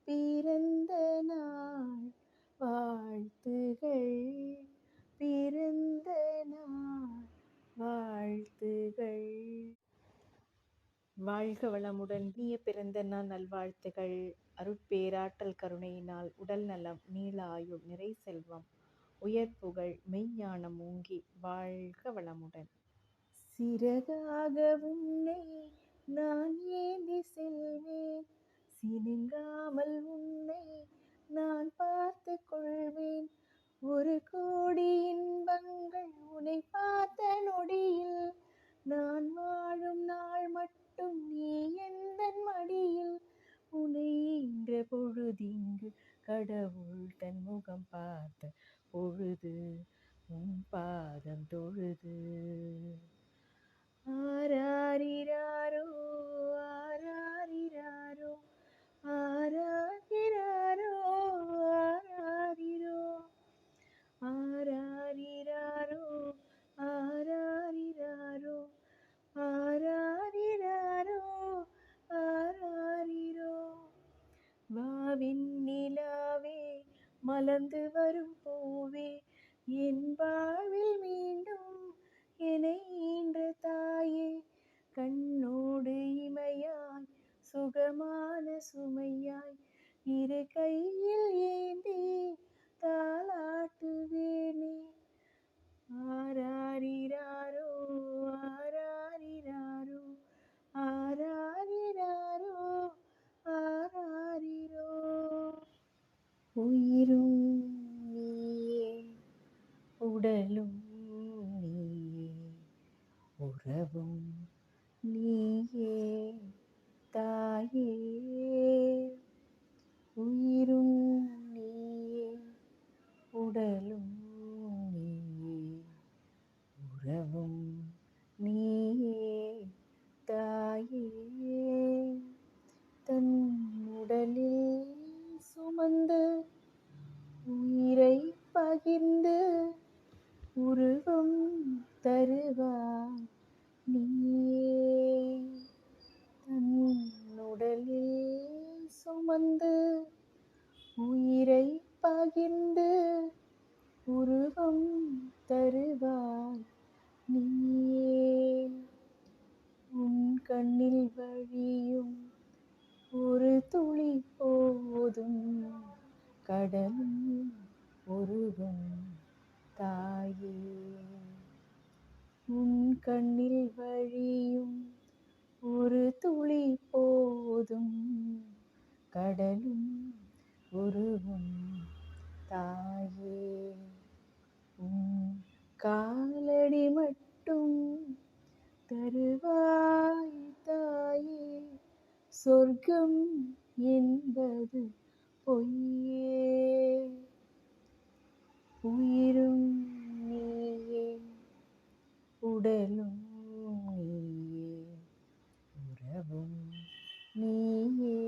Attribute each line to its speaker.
Speaker 1: பிறந்த நாள் வாழ்த்துகள், பிறந்த நாள் வாழ்த்துகள். வாழ்க வளமுடன். இனிய பிறந்த நாள் நல்வாழ்த்துகள். அருட்பேராற்றல் கருணையினால் உடல் நலம், நீள ஆயுள், நிறை செல்வம், உயர் புகழ், மெய்ஞானம் ஓங்கி வாழ்க வளமுடன். சிறகாக உன்னை நான் ஏந்தி செல்வேன், சினுங்காமல் உன்னை நான் பார்த்து கொள்வேன். ஒரு கோடி இன்பங்கள் உன்னை பார்த்த நொடியில், நான் வாழும் நாள் மட்டும் நீ எந்தன் மடியில். உன்னை ஈன்ற பொழுதிங்கு கடவுள் தன் முகம் பார்த்த பொழுது, உன் பாதம் தொழுது. ஆராரிராரோ ஆராரிராரோ ஆராரிராரோ ஆராரிரோ ஆராரிராரோ ஆராரிராரோ ஆராரிராரோ ஆராரிரோ. வாவின் நிலாவே, மலர்ந்து வரும் பூவே, என் வாழ்வில் மீண்டும் என்னை ஈன்ற தாயே. கண்ணோடு இமையாய், சுகமான சுமையாய், இரு கையில் ஏந்தி தாலாட்டுவேனே. ஆராரிராரோ ஆராரிராரோ ஆராரிராரோ ஆராரிரோ. உயிரும் நீயே, உடலும் நீயே, உறவும் நீயே தாயே. உயிரும் நீயே, உடலும் நீயே, உறவும் நீயே தாயே. தன் உடலில் சுமந்து உயிரை பகிர்ந்து உருவம் தருவாய் நீயே. தன் உடலில் சுமந்து உயிரை பகிர்ந்து உருவம் தருவாய் நீயே. உன் கண்ணில் வழியும் ஒரு துளி போதும், கடலும் உருகும் தாயே. உன் கண்ணில் வழியும் ஒரு துளி போதும், கடலும் உருகும் தாயே. உன் காலடி மட்டும் தருவாய் தாயே, சொர்க்கம் என்பது பொய்யே. உயிரும் நீயே, உடலும் நீயே, உறவும் நீயே